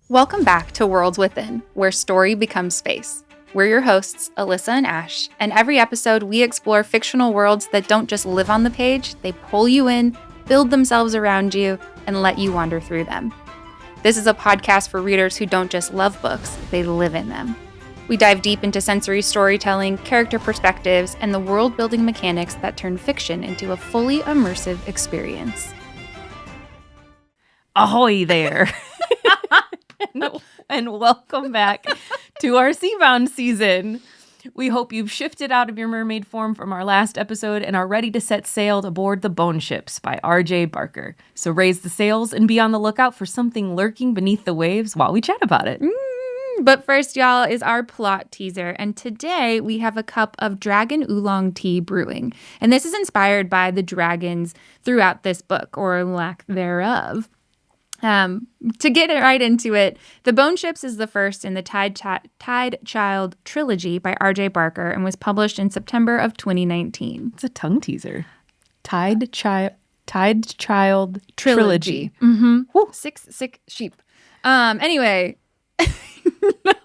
Welcome back to Worlds Within, where story becomes space. We're your hosts, Alyssa and Ash, and every episode we explore fictional worlds that don't just live on the page, they pull you in, build themselves around you, and let you wander through them. This is a podcast for readers who don't just love books, they live in them. We dive deep into sensory storytelling, character perspectives, and the world-building mechanics that turn fiction into a fully immersive experience. Ahoy there! and welcome back to our Seabound season. We hope you've shifted out of your mermaid form from our last episode and are ready to set sail aboard the Bone Ships by R.J. Barker. So raise the sails and be on the lookout for something lurking beneath the waves while we chat about it. But first, y'all, is our plot teaser. And today we have a cup of dragon oolong tea brewing. And this is inspired by the dragons throughout this book, or lack thereof. To get right into it, The Bone Ships is the first in the Tide Child trilogy by R.J. Barker and was published in September of 2019. It's a tongue teaser. Tide Child trilogy. Mm-hmm. Sick sheep. Anyway,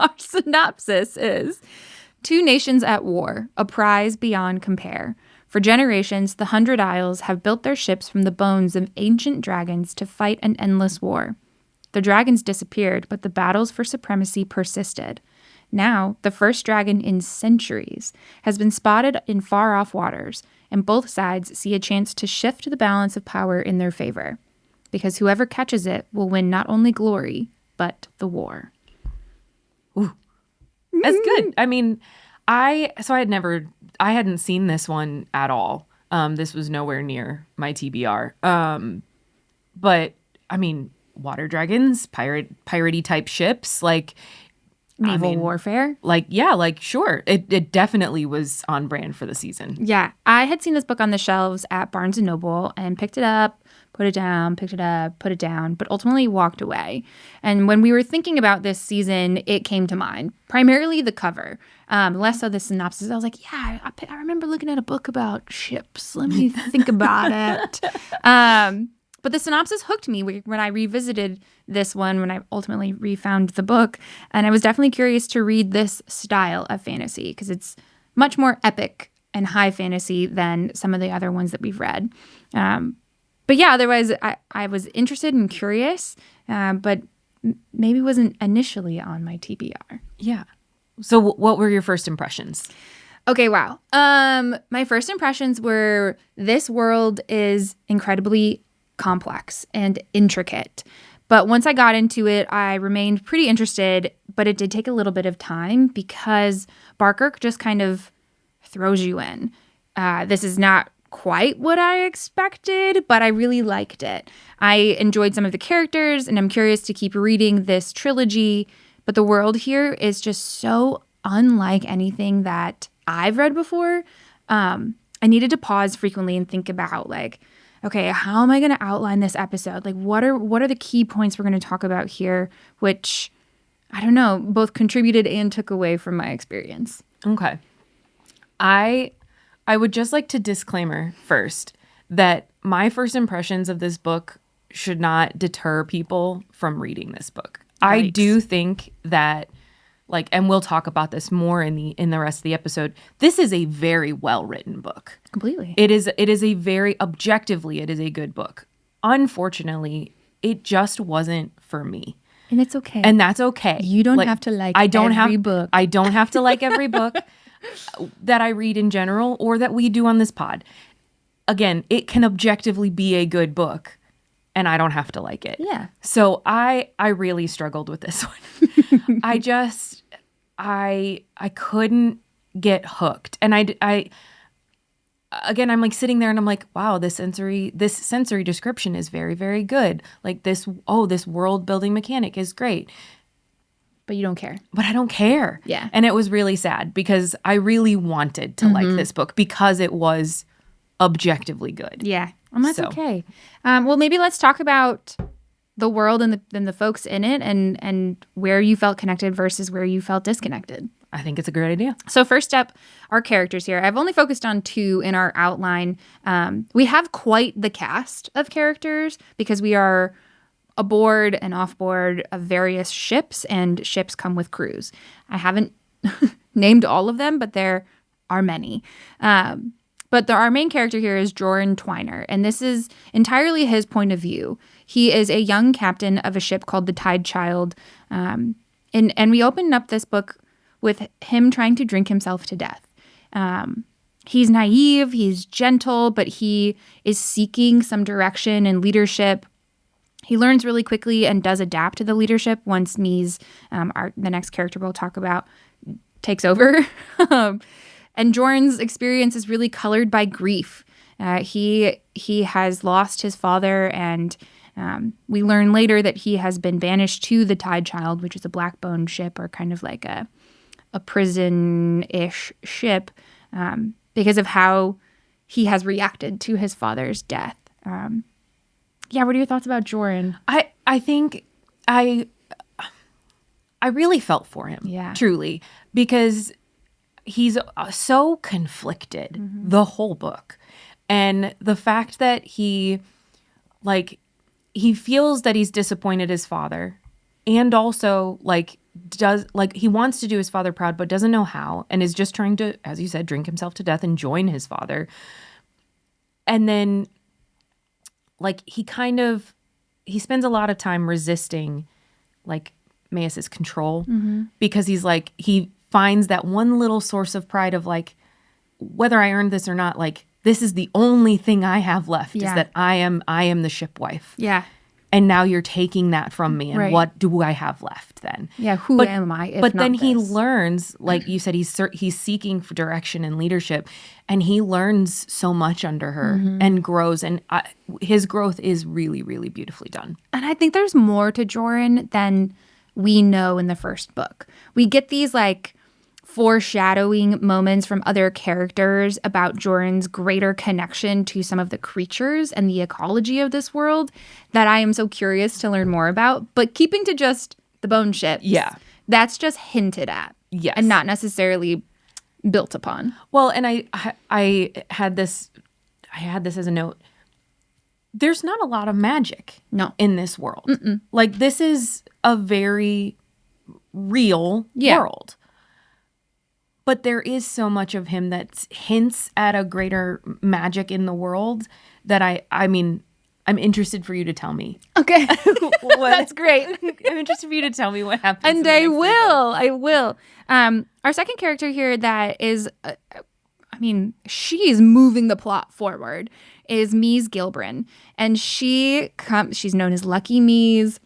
our synopsis is: two nations at war, a prize beyond compare. For generations, the 100 Isles have built their ships from the bones of ancient dragons to fight an endless war. The dragons disappeared, but the battles for supremacy persisted. Now, the first dragon in centuries has been spotted in far-off waters, and both sides see a chance to shift the balance of power in their favor. Because whoever catches it will win not only glory, but the war. Ooh, that's good. I mean, I hadn't seen this one at all. This was nowhere near my TBR. But I mean, water dragons, piratey type ships, like naval warfare. Sure. It definitely was on brand for the season. Yeah. I had seen this book on the shelves at Barnes & Noble and picked it up, put it down, picked it up, put it down, but ultimately walked away. And when we were thinking about this season, it came to mind. Primarily the cover, less so the synopsis. I was like, yeah, I remember looking at a book about ships. Let me think about it. But the synopsis hooked me when I revisited this one, when I ultimately refound the book. And I was definitely curious to read this style of fantasy because it's much more epic and high fantasy than some of the other ones that we've read. But yeah, otherwise, I was interested and curious, but maybe wasn't initially on my TBR. Yeah. So what were your first impressions? Okay, wow. My first impressions were this world is incredibly complex and intricate. But once I got into it, I remained pretty interested, but it did take a little bit of time because Barker just kind of throws you in. This is not quite what I expected, but I really liked it. I enjoyed some of the characters, and I'm curious to keep reading this trilogy, but the world here is just so unlike anything that I've read before. I needed to pause frequently and think about, like, okay, how am I going to outline this episode? Like, what are the key points we're going to talk about here, which, I don't know, both contributed and took away from my experience. Okay. I would just like to disclaimer first that my first impressions of this book should not deter people from reading this book. Right. I do think that, like, and we'll talk about this more in the rest of the episode, this is a very well-written book. Completely. It is a very, objectively, it is a good book. Unfortunately, it just wasn't for me. And it's okay. And that's okay. You don't have to like every book. I don't have to like every book that I read in general or that we do on this pod. Again, it can objectively be a good book and I don't have to like it. Yeah. So I really struggled with this one. I couldn't get hooked. And I'm like sitting there and I'm like, wow, this sensory description is very, very good. Like this world building mechanic is great. But you don't care. But I don't care. Yeah. And it was really sad because I really wanted to like this book because it was objectively good. Yeah. Well, that's okay. Well, maybe let's talk about the world and the folks in it and where you felt connected versus where you felt disconnected. I think it's a great idea. So first up, our characters here. I've only focused on two in our outline. We have quite the cast of characters because we are aboard and offboard of various ships, and ships come with crews. I haven't named all of them, but there are many. Our main character here is Joran Twiner, and this is entirely his point of view. He is a young captain of a ship called the Tide Child, and we open up this book with him trying to drink himself to death. He's naive, he's gentle, but he is seeking some direction and leadership. He learns really quickly and does adapt to the leadership once Mies, the next character we'll talk about, takes over. And Joran's experience is really colored by grief. He has lost his father, and we learn later that he has been banished to the Tide Child, which is a black-bone ship, or kind of like a prison-ish ship, because of how he has reacted to his father's death. What are your thoughts about Joran? I think I really felt for him, truly, because he's so conflicted the whole book. And the fact that he feels that he's disappointed his father, and also he wants to do his father proud but doesn't know how, and is just trying to, as you said, drink himself to death and join his father. And then he spends a lot of time resisting Mais's control, because he finds that one little source of pride of whether I earned this or not, this is the only thing I have left, is that I am the shipwife. Yeah. And now you're taking that from me, and what do I have left then? Yeah, who am I if But not then this? he learns, like you said, he's seeking for direction and leadership, and he learns so much under her and grows, and his growth is really, really beautifully done. And I think there's more to Joran than we know in the first book. We get these foreshadowing moments from other characters about Joran's greater connection to some of the creatures and the ecology of this world that I am so curious to learn more about. But keeping to just the bone ships, that's just hinted at, and not necessarily built upon. Well, and I had this as a note. There's not a lot of magic in this world. This is a very real world. But there is so much of him that hints at a greater magic in the world that I'm interested for you to tell me. Okay. That's great. I'm interested for you to tell me what happens. And I will. Our second character here that is, she is moving the plot forward, is Mies Gilbrin. And she's known as Lucky Mies.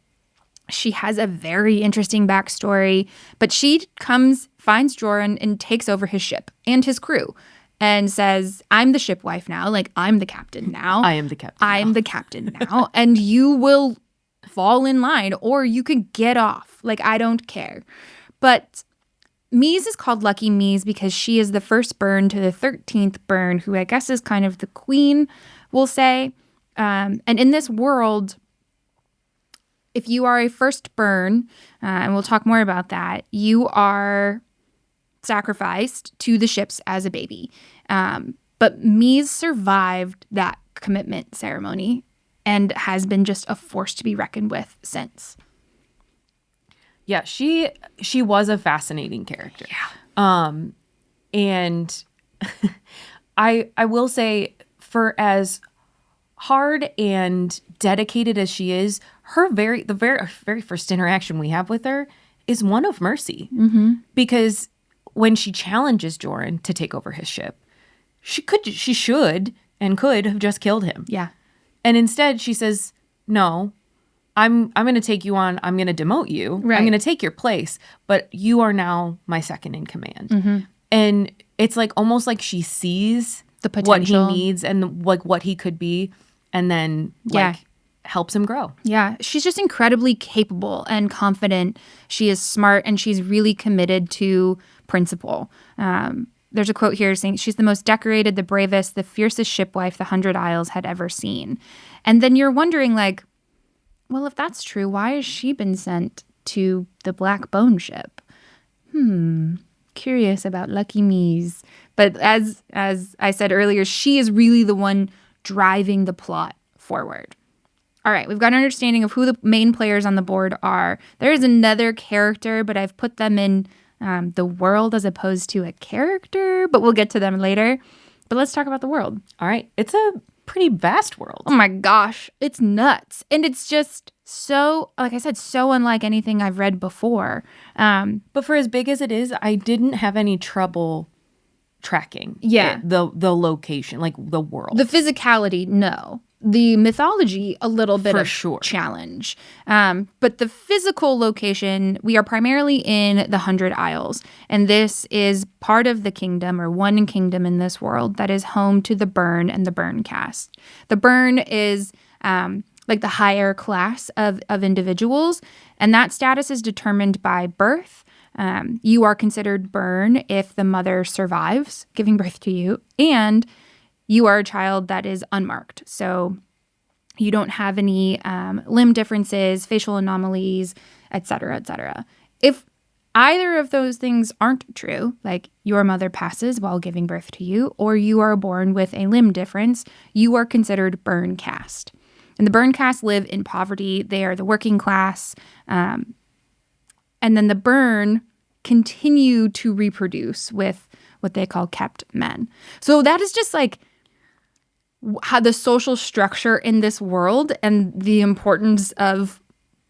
She has a very interesting backstory, but she finds Joran and takes over his ship and his crew and says, I'm the shipwife now. I'm the captain now. I am the captain. I am the captain now. And you will fall in line, or you can get off. I don't care. But Mies is called Lucky Mies because she is the first burn to the 13th burn, who I guess is kind of the queen, we'll say. And in this world, if you are a first burn, and we'll talk more about that, you are sacrificed to the ships as a baby. But Mies survived that commitment ceremony and has been just a force to be reckoned with since. Yeah, she was a fascinating character. Yeah. And I will say, for as hard and dedicated as she is, the very first interaction we have with her is one of mercy. Because when she challenges Joran to take over his ship, she should and could have just killed him. Yeah. And instead she says, no, I'm going to take you on. I'm going to demote you. Right. I'm going to take your place, but you are now my second in command. And it's almost like she sees the potential, what he needs and what he could be, and then helps him grow. Yeah, she's just incredibly capable and confident. She is smart, and she's really committed to principle. There's a quote here saying she's the most decorated, the bravest, the fiercest shipwife the 100 Isles had ever seen. And then you're wondering, well, if that's true, why has she been sent to the Black Bone ship? Curious about Lucky Mies. But as I said earlier, she is really the one driving the plot forward. All right, we've got an understanding of who the main players on the board are. There is another character, but I've put them in the world as opposed to a character, but we'll get to them later. But let's talk about the world. All right. It's a pretty vast world. Oh my gosh, it's nuts. And it's just so, like I said, so unlike anything I've read before. But for as big as it is, I didn't have any trouble tracking the location, like the world. The physicality, no. The mythology, a little bit For of sure. challenge. But the physical location, we are primarily in the 100 Isles. And this is part of the kingdom, or one kingdom in this world, that is home to the Burn and the Burn caste. The Burn is like the higher class of individuals. And that status is determined by birth. You are considered Burn if the mother survives giving birth to you. And you are a child that is unmarked. So you don't have any limb differences, facial anomalies, et cetera, et cetera. If either of those things aren't true, like your mother passes while giving birth to you, or you are born with a limb difference, you are considered Burn caste. And the Burn caste live in poverty. They are the working class. And then the Burn continue to reproduce with what they call kept men. So that is just like how the social structure in this world and the importance of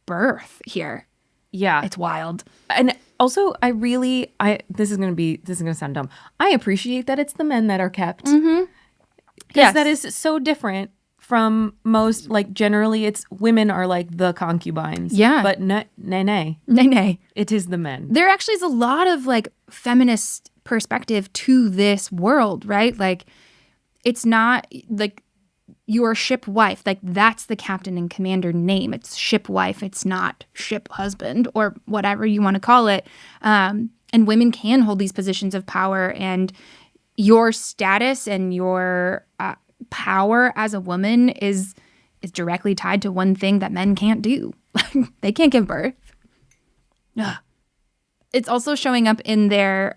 birth here. Yeah. It's wild. And also, this is going to sound dumb. I appreciate that it's the men that are kept. Mm-hmm. Yes. That is so different from most, like, generally it's women are like the concubines. Yeah. But nay. Nay. It is the men. There actually is a lot of like feminist perspective to this world, right? Like, it's not like your ship wife, like that's the captain and commander name. It's ship wife. It's not ship husband or whatever you want to call it. And women can hold these positions of power, and your status and your power as a woman is directly tied to one thing that men can't do. They can't give birth. Ugh. It's also showing up in their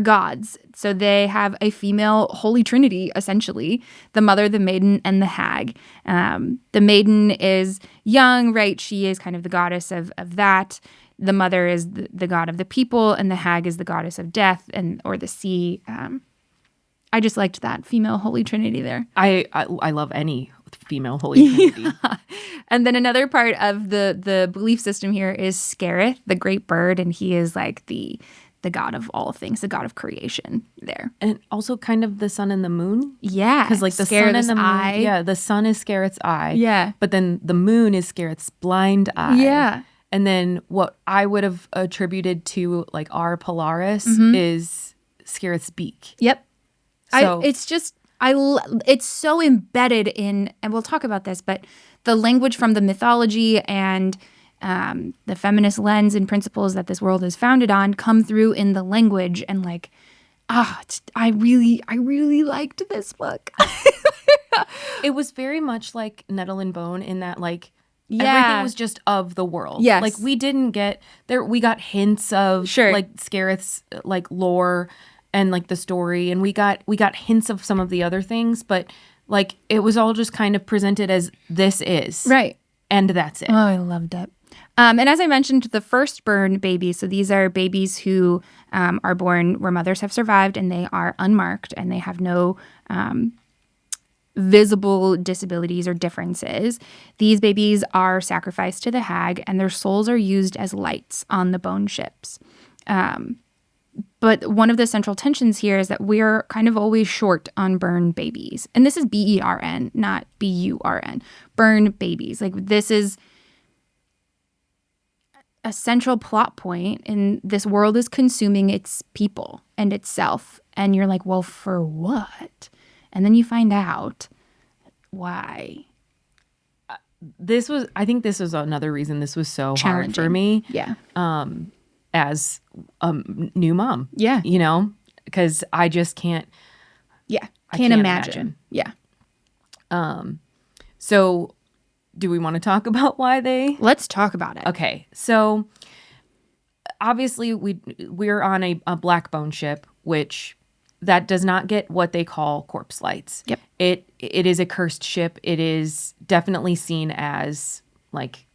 gods. So they have a female holy trinity, essentially, the mother, the maiden, and the hag. The maiden is young, right? She is kind of the goddess of that. The mother is the god of the people, and the hag is the goddess of death or the sea. I just liked that female holy trinity there. I love any female holy trinity. Yeah. And then another part of the belief system here is Scarith, the great bird, and he is like the god of all things, the god of creation there. And also kind of the sun and the moon. Yeah. Because like the sun and the moon. Yeah, the sun is Scarith's eye. Yeah. But then the moon is Scarith's blind eye. Yeah. And then what I would have attributed to like our Polaris is Scarith's beak. Yep. So It's so embedded in, and we'll talk about this, but the language from the mythology and the feminist lens and principles that this world is founded on come through in the language. And like, I really liked this book. It was very much like Nettle and Bone in that like everything was just of the world. Yes. Like we didn't get there. We got hints of like Scarith's like lore and like the story, and we got hints of some of the other things, but like it was all just kind of presented as this is right, and that's it. Oh, I loved it. And as I mentioned, the first Burn babies, so these are babies who are born where mothers have survived and they are unmarked and they have no visible disabilities or differences. These babies are sacrificed to the hag, and their souls are used as lights on the bone ships. But one of the central tensions here is that we're kind of always short on Burn babies. And this is BERN, not BURN. Burn babies. Like, this is a central plot point, and this world is consuming its people and itself. And you're like, well, for what? And then you find out why. I think this was another reason this was so hard for me. Yeah. As a new mom. Yeah. You know, because I just can't. Yeah. I Can't imagine. Yeah. So do we want to talk about why they? Let's talk about it. Okay. So obviously we're on a black bone ship, which that does not get what they call corpse lights. Yep. It is a cursed ship. It is definitely seen as like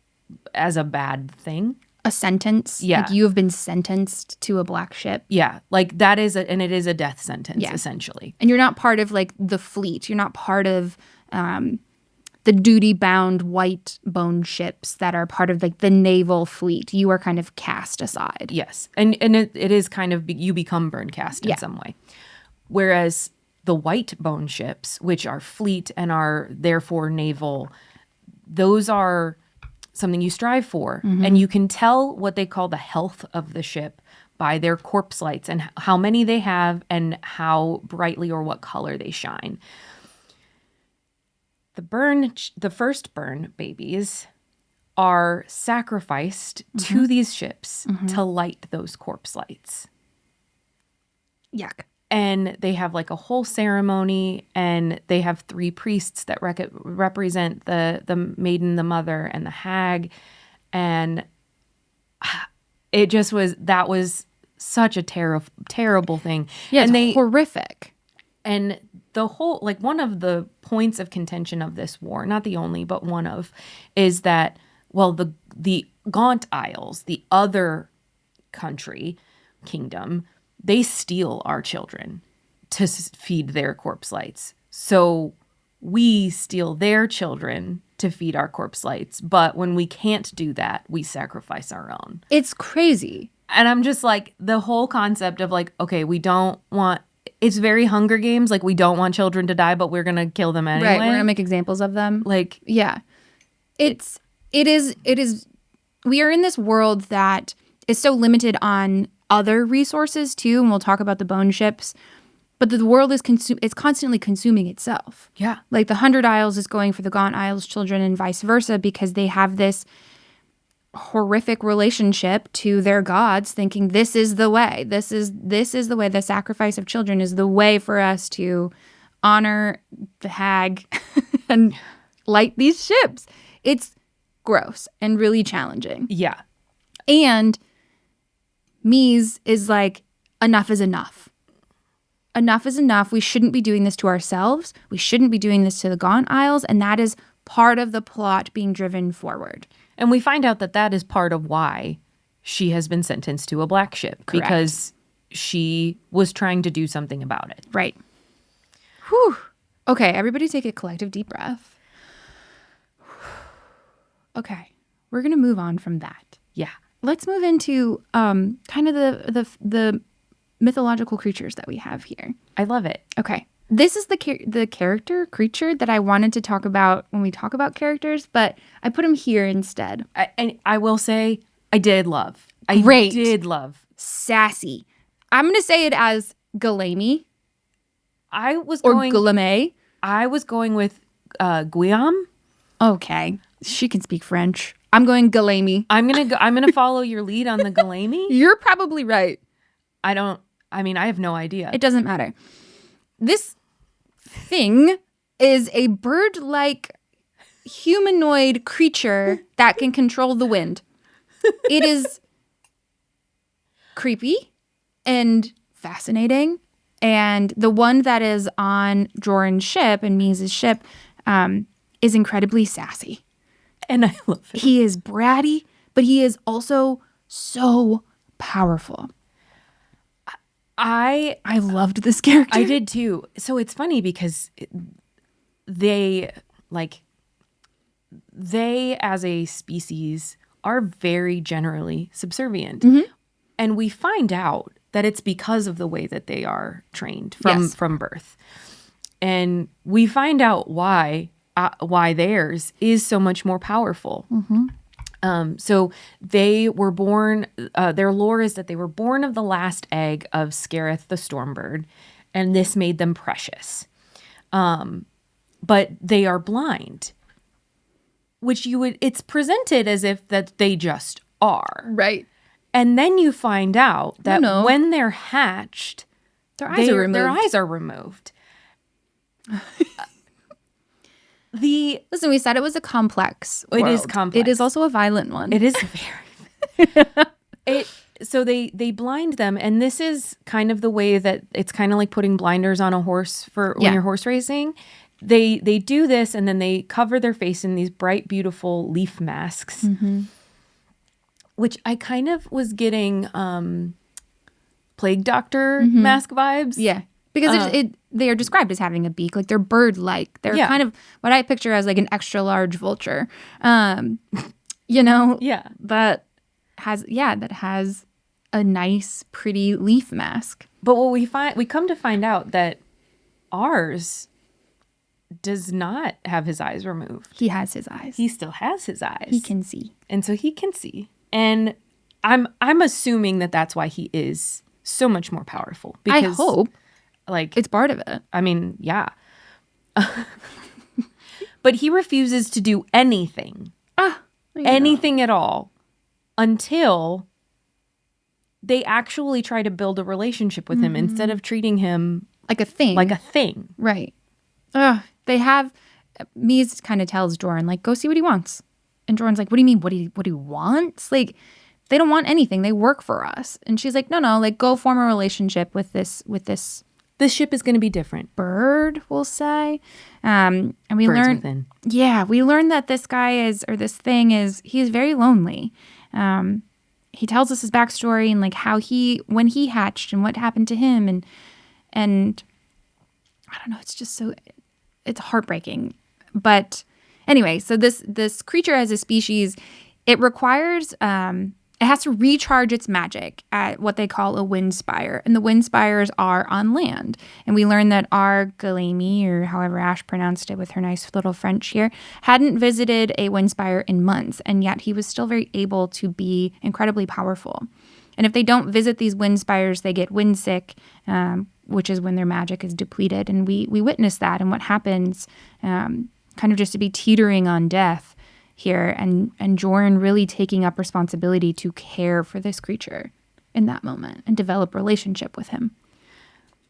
as a bad thing. A sentence. Yeah. Like you have been sentenced to a black ship. Yeah, like that is and it is a death sentence essentially. And you're not part of like the fleet. You're not part of the duty-bound white bone ships that are part of like the naval fleet. You are kind of cast aside. Yes, and it is kind of you become burn cast in some way. Whereas the white bone ships, which are fleet and are therefore naval, those are something you strive for. And you can tell what they call the health of the ship by their corpse lights and how many they have and how brightly or what color they shine. The first burn babies are sacrificed to these ships to light those corpse lights. Yuck. And they have like a whole ceremony, and they have 3 priests that represent the maiden, the mother, and the hag. And it just that was such a terrible thing. Yeah, and it's horrific. And the whole, like one of the points of contention of this war, not the only, but one of, is that, well, the Gaunt Isles, the other kingdom, they steal our children to feed their corpse lights. So we steal their children to feed our corpse lights. But when we can't do that, we sacrifice our own. It's crazy. And I'm just like, the whole concept of like, okay, we don't want, it's very Hunger Games. Like, we don't want children to die, but we're going to kill them anyway. Right. We're going to make examples of them. Like, yeah. It is, we are in this world that is so limited on other resources too, and we'll talk about the bone ships, but the world is it's constantly consuming itself. Yeah. Like the 100 Isles is going for the Gaunt Isles children and vice versa because they have this horrific relationship to their gods, thinking this is the way. This is the way. The sacrifice of children is the way for us to honor the hag and light these ships. It's gross and really challenging. Yeah. And Mies is like, enough is enough. Enough is enough. We shouldn't be doing this to ourselves. We shouldn't be doing this to the Gaunt Isles. And that is part of the plot being driven forward. And we find out that is part of why she has been sentenced to a black ship. Correct. Because she was trying to do something about it. Right. Whew. Okay, everybody take a collective deep breath. Okay, we're going to move on from that. Yeah. Let's move into kind of the mythological creatures that we have here. I love it. Okay. This is the creature that I wanted to talk about when we talk about characters, but I put him here instead. I will say I did love. Great. I did love. Sassy. I'm going to say it as Galami. I was or going... Galame. I was going with Guillaume. Okay. She can speak French. I'm going Galami. I'm gonna follow your lead on the Galami. You're probably right. I have no idea. It doesn't matter. This thing is a bird-like humanoid creature that can control the wind. It is creepy and fascinating. And the one that is on Joran's ship and Mies' ship is incredibly sassy. And I love it. He is bratty, but he is also so powerful. I loved this character. I did too. So it's funny because they as a species are very generally subservient. Mm-hmm. And we find out that it's because of the way that they are trained from birth. And we find out why theirs is so much more powerful. Mm-hmm. So they were born, their lore is that they were born of the last egg of Scarith the Stormbird, and this made them precious. But they are blind, which it's presented as if that they just are. Right. And then you find out that when they're hatched, their eyes are removed. Listen, we said it was a complex world. It is complex. It is also a violent one. It is very. so they blind them, and this is kind of the way that it's kind of like putting blinders on a horse for when you're horse racing. They do this, and then they cover their face in these bright, beautiful leaf masks, which I kind of was getting Plague Doctor mask vibes. Yeah. Because they are described as having a beak, like they're bird-like. They're kind of what I picture as like an extra large vulture, you know. Yeah, that has a nice, pretty leaf mask. But what we come to find out that ours does not have his eyes removed. He has his eyes. He still has his eyes. He can see, and so he can see. And I'm assuming that that's why he is so much more powerful. Because, I hope. Like, it's part of it. I mean, yeah. But he refuses to do anything. Anything at all. Until they actually try to build a relationship with him instead of treating him like a thing. Right. They have... Mies kind of tells Jorun, like, go see what he wants. And Jorun's like, what do you mean? What he wants? Like, they don't want anything. They work for us. And she's like, no, like, go form a relationship with this This ship is going to be different. Bird, we'll say. And we Birds learn... within. Yeah, we learn that this guy this thing is very lonely. He tells us his backstory and like how when he hatched and what happened to him. And I don't know, it's just it's heartbreaking. But anyway, so this creature as a species, it requires... it has to recharge its magic at what they call a wind spire. And the wind spires are on land. And we learn that our Galemi, or however Ash pronounced it with her nice little French here, hadn't visited a wind spire in months. And yet he was still very able to be incredibly powerful. And if they don't visit these wind spires, they get wind sick, which is when their magic is depleted. And we witness that and what happens, kind of just to be teetering on death here, and Jorun really taking up responsibility to care for this creature in that moment and develop relationship with him.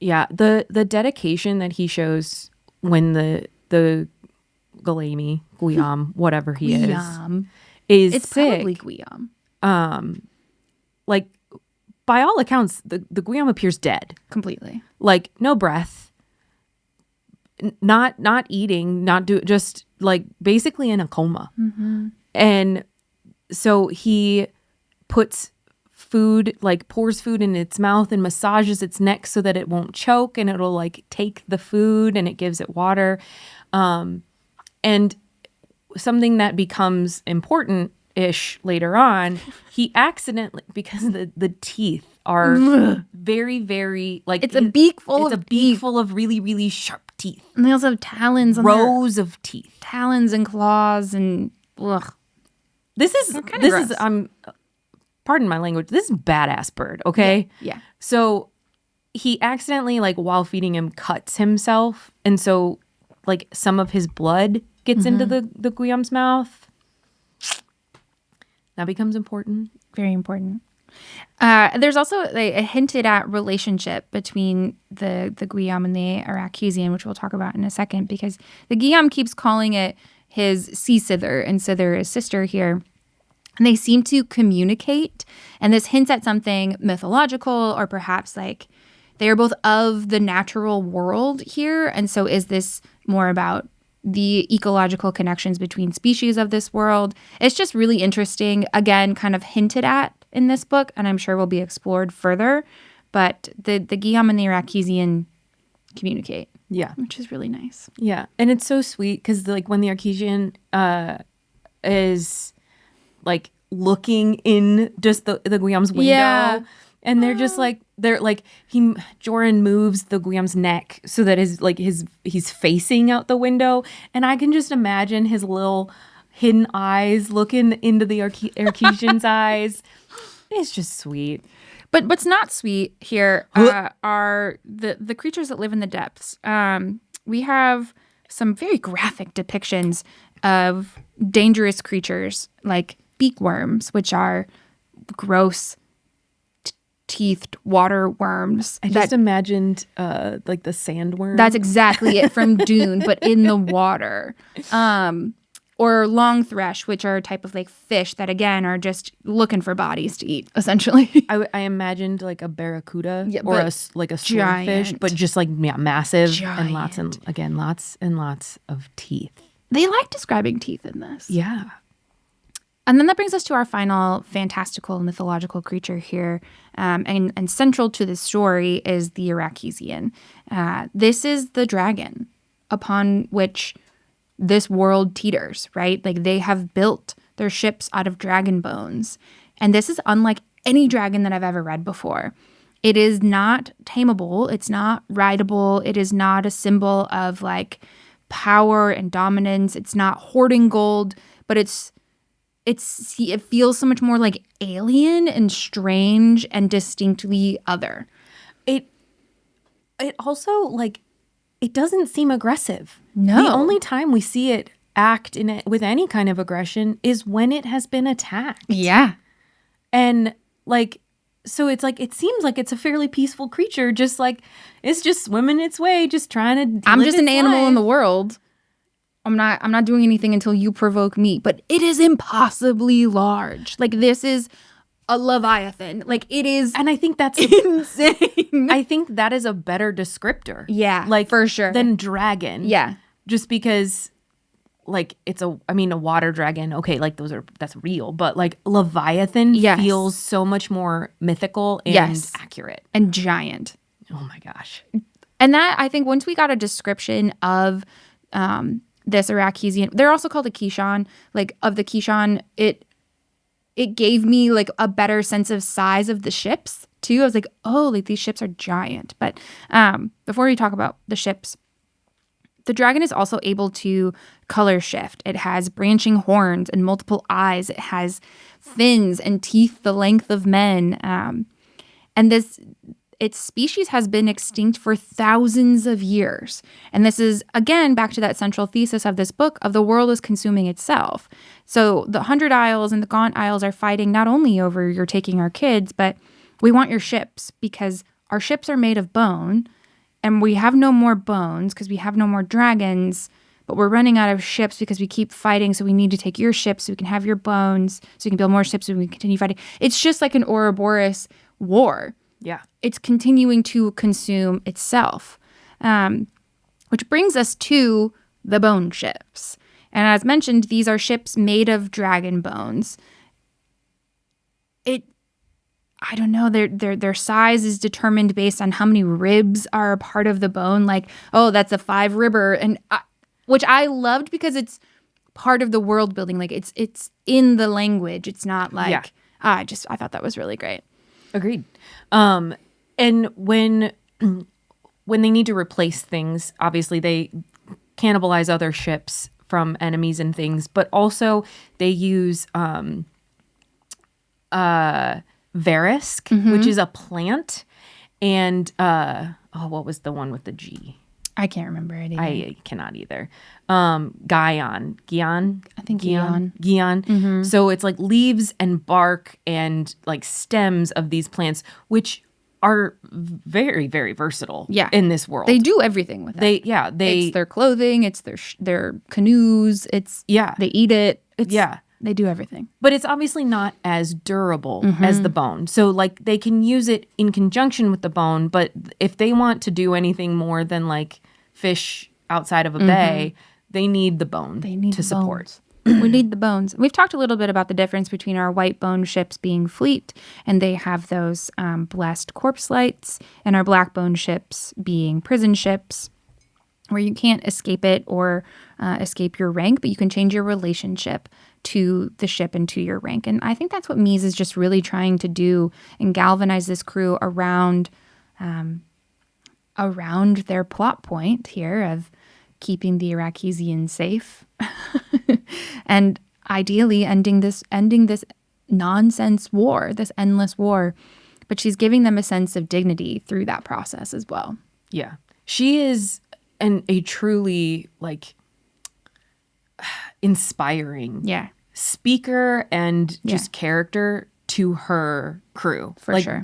Yeah, the dedication that he shows when the Galemi, Guillaume, whatever he is it's sick. Probably Guillaume. Like, by all accounts, the Guillaume appears dead. Completely. Like, no breath, not eating, just like basically in a coma. And so he puts food, like pours food in its mouth and massages its neck so that it won't choke, and it'll like take the food and it gives it water. And something that becomes important-ish later on, he accidentally, because the teeth are very, very like it's a beak full of really, really sharp teeth. And they also have talons on rows of teeth. Talons and claws and ugh. This is pardon my language, this is badass bird, okay? Yeah. So he accidentally, like, while feeding him, cuts himself, and so like some of his blood gets into the Guillaume's mouth. That becomes important. Very important. There's also a hinted at relationship between the Guillaume and the Aracusian, which we'll talk about in a second, because the Guillaume keeps calling it his sea sither, and Sither is sister here. And they seem to communicate, and this hints at something mythological, or perhaps like they are both of the natural world here. And so is this more about the ecological connections between species of this world? It's just really interesting. Again, kind of hinted at in this book, and I'm sure will be explored further. But the Guillaume and the Aracusian communicate. Yeah. Which is really nice. Yeah. And it's so sweet because, like, when the Aracusian is, like, looking in just the Guillaume's window, and they're just, like, Jorun moves the Guillaume's neck so that he's facing out the window. And I can just imagine his little hidden eyes looking into the Aracusian's eyes. It's just sweet. But what's not sweet here are the creatures that live in the depths. We have some very graphic depictions of dangerous creatures like beakworms, which are gross teethed water worms. I just imagined like the sandworm. That's exactly it from Dune, but in the water. or long thresh, which are a type of like fish that again are just looking for bodies to eat, essentially. I imagined like a barracuda Yeah, or but like a swordfish, giant. but just like massive and Giant. lots and lots of teeth. They like describing teeth in this. Yeah. And then that brings us to our final fantastical mythological creature here. And central to this story is the Arachisian. This is the dragon upon which this world teeters, right? Like they have built their ships out of dragon bones. And this is unlike any dragon that I've ever read before. It is not tameable. It's not rideable. It is not a symbol of like power and dominance. It's not hoarding gold, but it feels so much more like alien and strange and distinctly other. It also like it doesn't seem aggressive. No. The only time we see it act in it with any kind of aggression is when it has been attacked. Yeah. And like so it's like it seems like it's a fairly peaceful creature, just like it's just swimming its way, just trying to I'm live just an its animal life. in the world. I'm not doing anything until you provoke me. But it is impossibly large. Like this is a Leviathan. Like it is And I think that's insane. I think that is a better descriptor. Yeah, like for sure. than dragon. Yeah. Just because like it's a water dragon, okay, like that's real, but like Leviathan Yes. feels so much more mythical and Yes. accurate. And giant. Oh my gosh. And that, I think, once we got a description of this Arachisian, they're also called a Kishon. Like, of the Kishon, it gave me, like, a better sense of size of the ships, too. I was like, oh, like, these ships are giant. But before we talk about the ships, the dragon is also able to color shift. It has branching horns and multiple eyes. It has fins and teeth the length of men. And its species has been extinct for thousands of years. And this is, again, back to that central thesis of this book of the world is consuming itself. So the 100 Isles and the Gaunt Isles are fighting not only over you're taking our kids, but we want your ships because our ships are made of bone and we have no more bones because we have no more dragons, but we're running out of ships because we keep fighting. So we need to take your ships so we can have your bones so we can build more ships so we can continue fighting. It's just like an Ouroboros war. Yeah. It's continuing to consume itself, which brings us to the bone ships. And as mentioned, these are ships made of dragon bones. I don't know, their size is determined based on how many ribs are a part of the bone. Like, oh, that's a 5-ribber, and which I loved because it's part of the world building. Like it's in the language. It's not like I thought that was really great. Agreed. And when they need to replace things, obviously they cannibalize other ships from enemies and things, but also they use verisk, which is a plant, and what was the one with the G? I can't remember it either. I cannot either. Gyan. I think Gyan. Gyan. So it's like leaves and bark and like stems of these plants, which are very, very versatile in this world. They do everything with it. It's their clothing, it's their canoes, they eat it. They do everything. But it's obviously not as durable as the bone. So like they can use it in conjunction with the bone, but if they want to do anything more than like fish outside of a bay, they need the bone to support. We need the bones. We've talked a little bit about the difference between our white bone ships being fleet, and they have those blessed corpse lights, and our black bone ships being prison ships, where you can't escape it or escape your rank, but you can change your relationship to the ship and to your rank. And I think that's what Mies is just really trying to do and galvanize this crew around their plot point here of keeping the Arachisians safe and ideally ending this nonsense war, this endless war. But she's giving them a sense of dignity through that process as well. Yeah. She is a truly like inspiring speaker and just character to her crew. For sure.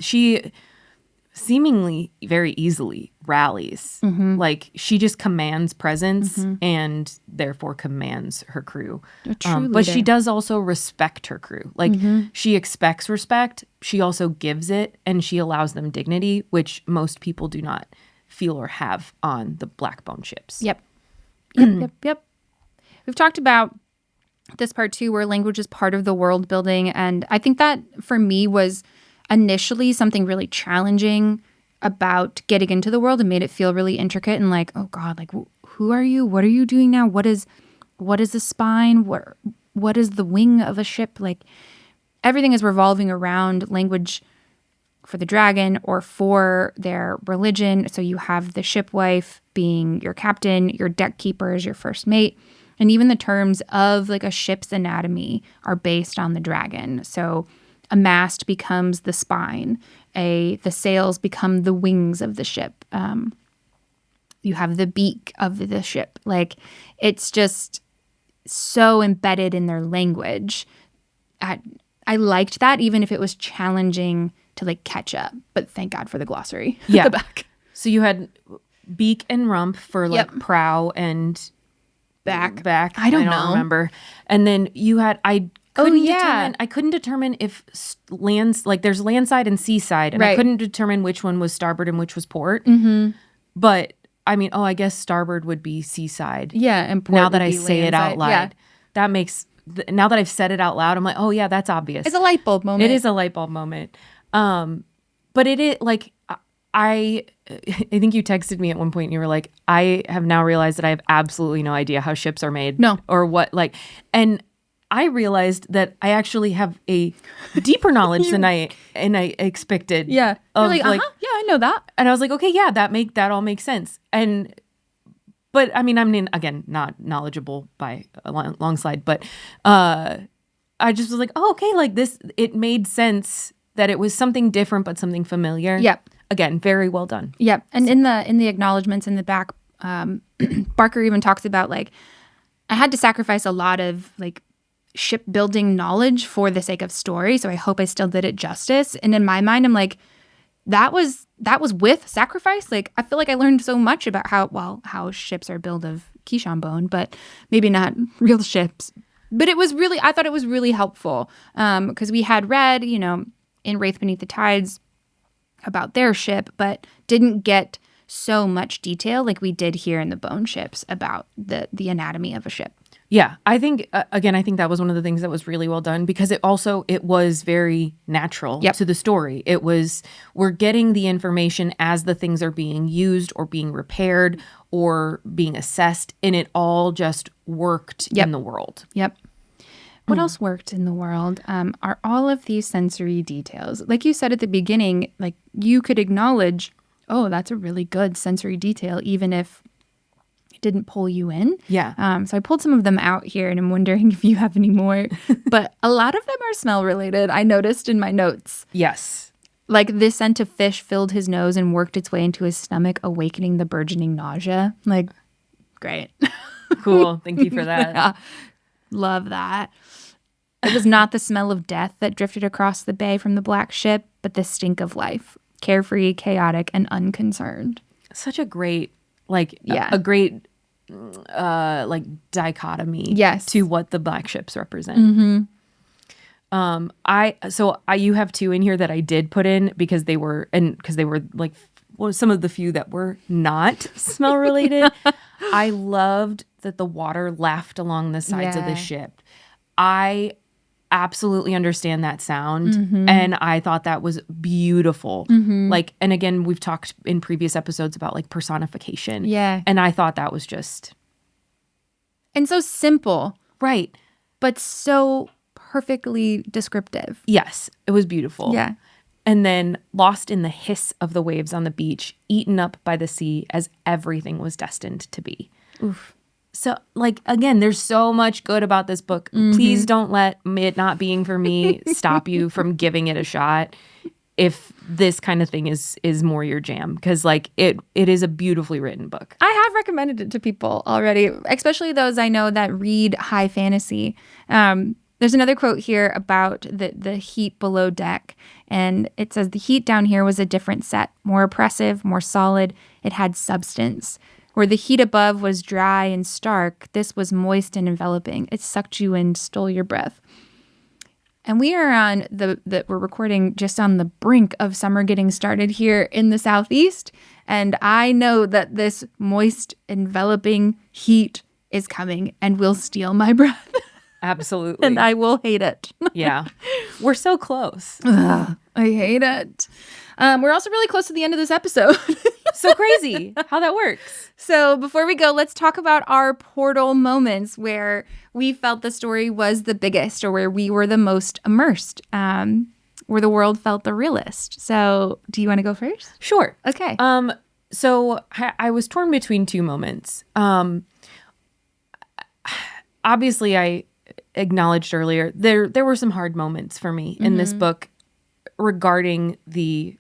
seemingly very easily rallies. Like she just commands presence and therefore commands her crew. A true But she leader. does also respect her crew. Like she expects respect. She also gives it, and she allows them dignity, which most people do not feel or have on the Blackbone ships. Yep. Yep. We've talked about this part too, where language is part of the world building. And I think that for me was initially something really challenging about getting into the world and made it feel really intricate and like, oh God, like who are you? What are you doing now? What is the spine? What is the wing of a ship? Like everything is revolving around language for the dragon or for their religion. So you have the shipwife being your captain, your deck keepers, your first mate. And even the terms of like a ship's anatomy are based on the dragon. So a mast becomes the spine. The sails become the wings of the ship. You have the beak of the ship. Like it's just so embedded in their language. I liked that, even if it was challenging to like catch up. But thank God for the glossary at Yeah. the back. So you had beak and rump for like prow and Back. I don't know. remember. And then you had I couldn't determine if lands, like there's landside and seaside, and I Right. couldn't determine which one was starboard and which was port. But I mean, I guess starboard would be seaside. Yeah. And port Now that would I be say it out landside. loud, Yeah. that makes. Now that I've said it out loud, I'm like, oh yeah, that's obvious. It's a light bulb moment. It is a light bulb moment. But it is like I think you texted me at one point and you were like, I have now realized that I have absolutely no idea how ships are made. No. Or what, like, and I realized that I actually have a deeper knowledge than I expected. Yeah. You're Of like, like, yeah, I know that. and I was like, okay, yeah, that all makes sense. But I mean, I'm again not knowledgeable by a long slide, but I just was like, oh, okay, like this, it made sense that it was something different but something familiar. Yep. Again, very well done. Yeah, and in the acknowledgments in the back, Barker even talks about like, I had to sacrifice a lot of like shipbuilding knowledge for the sake of story. So I hope I still did it justice. And in my mind, I'm like, that was with sacrifice. Like I feel like I learned so much about how ships are built of Keyshawn bone, but maybe not real ships. But it was really, I thought it was really helpful because we had read, in Wraith Beneath the Tides about their ship, but didn't get so much detail like we did here in the Bone ships about the anatomy of a ship. Yeah, I think again, I think that was one of the things that was really well done because it was very natural to the story. It was, we're getting the information as the things are being used or being repaired or being assessed, and it all just worked in the world. Yep. What else worked in the world are all of these sensory details. Like you said at the beginning, like you could acknowledge, oh, that's a really good sensory detail, even if it didn't pull you in. Yeah. So I pulled some of them out here and I'm wondering if you have any more. But a lot of them are smell related, I noticed in my notes. Yes. Like this scent of fish filled his nose and worked its way into his stomach, awakening the burgeoning nausea. Like, great. Cool. Thank you for that. Yeah. Love that. It was not the smell of death that drifted across the bay from the black ship, but the stink of life, carefree, chaotic, and unconcerned. Such a great, a great, dichotomy. Yes. To what the black ships represent. You have two in here that I did put in because they were like some of the few that were not smell related. I loved that the water laughed along the sides of the ship. I absolutely understand that sound, and I thought that was beautiful. Like, and again, we've talked in previous episodes about like personification. Yeah. And I thought that was just And so simple, right, but so perfectly descriptive. yes, it was beautiful. Yeah. And then lost in the hiss of the waves on the beach, eaten up by the sea as everything was destined to be. Oof. So, like, again, there's so much good about this book. Please don't let it not being for me stop you from giving it a shot if this kind of thing is more your jam. Because, like, it is a beautifully written book. I have recommended it to people already, especially those I know that read high fantasy. There's another quote here about the heat below deck. And it says, the heat down here was a different set, more oppressive, more solid. It had substance. Where the heat above was dry and stark, this was moist and enveloping. It sucked you in, stole your breath. And we are on we're recording just on the brink of summer getting started here in the Southeast. And I know that this moist, enveloping heat is coming and will steal my breath. Absolutely. And I will hate it. Yeah. We're so close. Ugh, I hate it. We're also really close to the end of this episode. So crazy how that works. So before we go, let's talk about our portal moments where we felt the story was the biggest or where we were the most immersed, where the world felt the realest. So do you want to go first? Sure. Okay. So I was torn between two moments. Obviously, I acknowledged earlier there were some hard moments for me in this book regarding the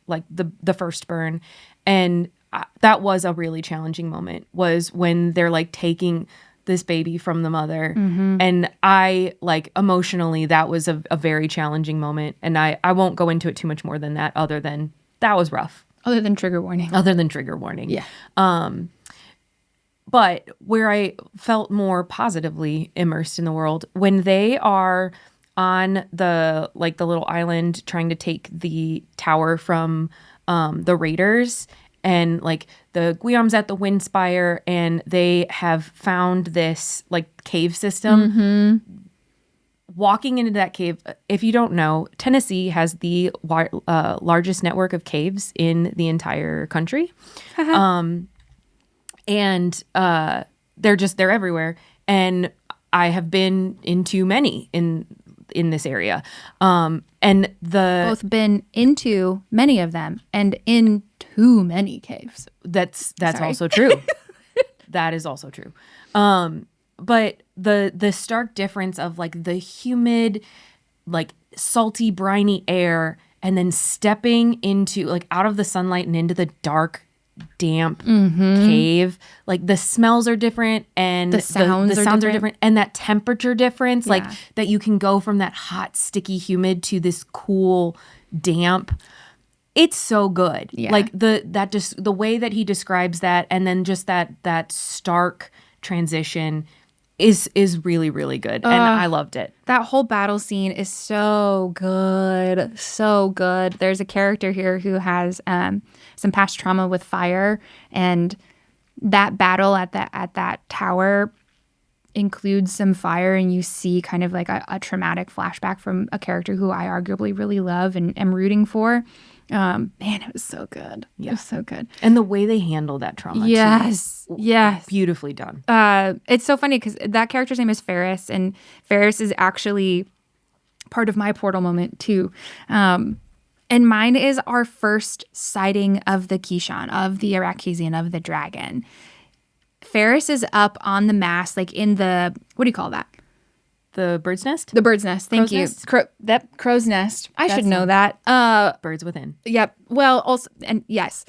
first burn, and that was a really challenging moment. Was when they're like taking this baby from the mother, and I emotionally that was a very challenging moment, and I won't go into it too much more than that. Other than that was rough. Other than trigger warning. Yeah. But where I felt more positively immersed in the world, when they are on the little island trying to take the tower from the raiders, and the Guillaume's at the Windspire, and they have found this cave system. Walking into that cave, if you don't know, Tennessee has the largest network of caves in the entire country. And they're everywhere. And I have been into many in this area. And both been into many of them and in too many caves. That's also true. That is also true. But the stark difference of the humid, salty, briny air, and then stepping into out of the sunlight and into the dark, damp cave, the smells are different, and the sounds are different, and that temperature difference, that you can go from that hot, sticky, humid to this cool, damp. It's so good. Yeah. The way that he describes that, and then just that stark transition is really, really good. And I loved it. That whole battle scene is so good. So good. There's a character here who has some past trauma with fire, and that battle at that tower includes some fire, and you see kind of a traumatic flashback from a character who I arguably really love and am rooting for. Man, it was so good. Yeah. It was so good. And the way they handle that trauma, yes, too. Yes. Beautifully done. It's so funny because that character's name is Ferris, and Ferris is actually part of my portal moment, too. And mine is our first sighting of the Kishan, of the Arakeesian, of the dragon. Ferris is up on the mast, in the, what do you call that? The bird's nest? The bird's nest. Thank you. Crow's nest. I should know that. Birds within. Yep. Well, also, and yes,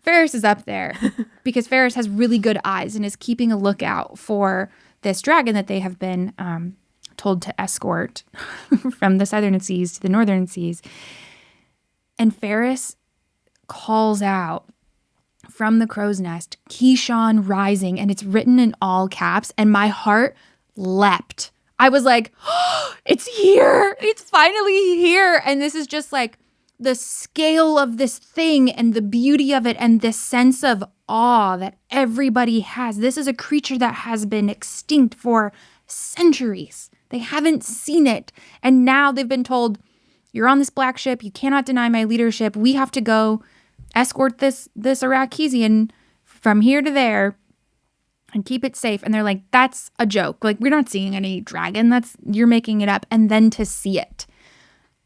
Ferris is up there because Ferris has really good eyes and is keeping a lookout for this dragon that they have been told to escort from the southern seas to the northern seas. And Ferris calls out from the crow's nest, Kishan rising, and it's written in all caps, and my heart leapt. I was like, oh, it's here. It's finally here. And this is just the scale of this thing and the beauty of it and this sense of awe that everybody has. This is a creature that has been extinct for centuries. They haven't seen it. And now they've been told, you're on this black ship. You cannot deny my leadership. We have to go escort this Arakeesian from here to there and keep it safe. And they're like, that's a joke. We're not seeing any dragon. You're making it up. And then to see it.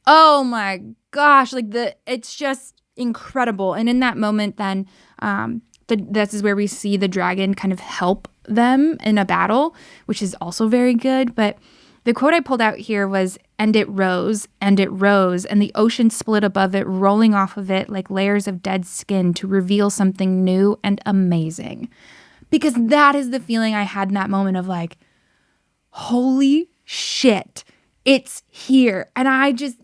Oh my gosh. It's just incredible. And in that moment, then this is where we see the dragon kind of help them in a battle, which is also very good. But the quote I pulled out here was, and it rose, and the ocean split above it, rolling off of it like layers of dead skin to reveal something new and amazing. Because that is the feeling I had in that moment of holy shit, it's here. And I just,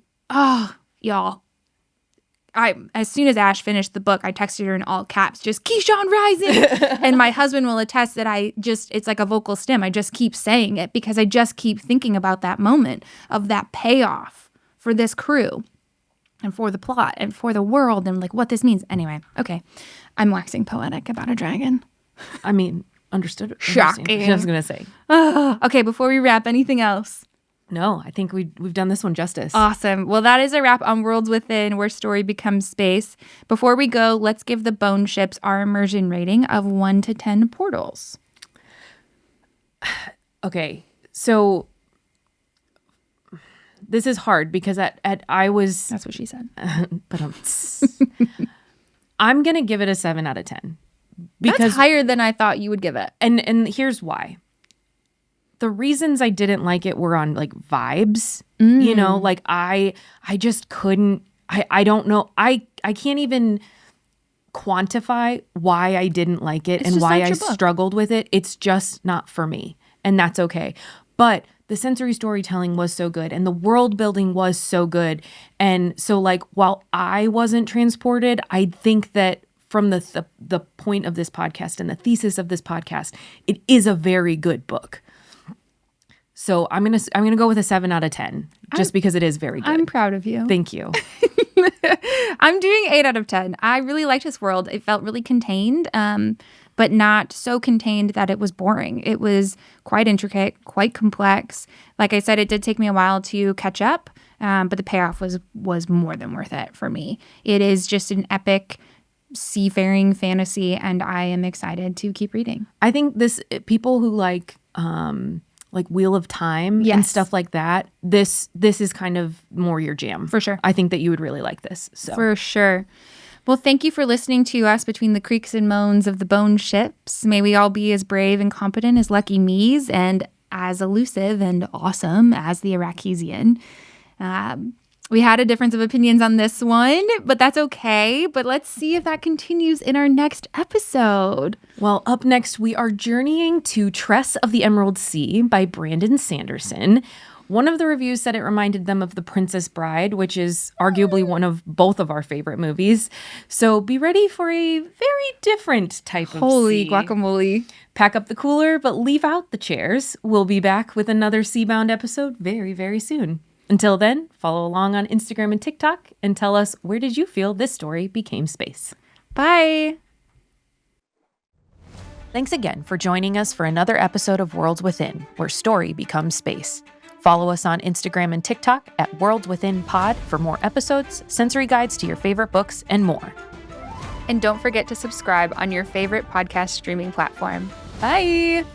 y'all. As soon as Ash finished the book, I texted her in all caps, just Keyshawn Rising. And my husband will attest that it's like a vocal stim. I just keep saying it because I just keep thinking about that moment of that payoff for this crew and for the plot and for the world and like what this means. Anyway, okay. I'm waxing poetic about a dragon. I mean, understood. Shocking. I was going to say. Okay, before we wrap, anything else? No, I think we've done this one justice. Awesome. Well, that is a wrap on Worlds Within, where story becomes space. Before we go, let's give the Bone Ships our immersion rating of 1 to 10 portals. Okay, so this is hard because I was... That's what she said. But I'm going to give it a 7 out of 10. Because, that's higher than I thought you would give it. And here's why. The reasons I didn't like it were on like vibes, you know, like I just couldn't, I don't know. I can't even quantify why I didn't like it and why I struggled with it. It's just not for me. And that's okay. But the sensory storytelling was so good and the world building was so good. And so like, while I wasn't transported, I think that from the point of this podcast and the thesis of this podcast, it is a very good book. So I'm gonna go with a 7 out of 10, just because it is very good. I'm proud of you. Thank you. I'm doing 8 out of 10. I really liked this world. It felt really contained, but not so contained that it was boring. It was quite intricate, quite complex. Like I said, it did take me a while to catch up, but the payoff was more than worth it for me. It is just an epic seafaring fantasy, and I am excited to keep reading. I think people who like Wheel of Time and stuff like that, this is kind of more your jam. For sure. I think that you would really like this. So. For sure. Well, thank you for listening to us between the creaks and moans of the Bone Ships. May we all be as brave and competent as Lucky Me's and as elusive and awesome as the Arachesian. We had a difference of opinions on this one, but that's okay. But let's see if that continues in our next episode. Well, up next, we are journeying to Tress of the Emerald Sea by Brandon Sanderson. One of the reviews said it reminded them of The Princess Bride, which is arguably one of both of our favorite movies. So be ready for a very different type of sea. Holy guacamole. Pack up the cooler, but leave out the chairs. We'll be back with another Seabound episode very, very soon. Until then, follow along on Instagram and TikTok and tell us, where did you feel this story became space? Bye. Thanks again for joining us for another episode of Worlds Within, where story becomes space. Follow us on Instagram and TikTok at Worlds Within Pod for more episodes, sensory guides to your favorite books, and more. And don't forget to subscribe on your favorite podcast streaming platform. Bye.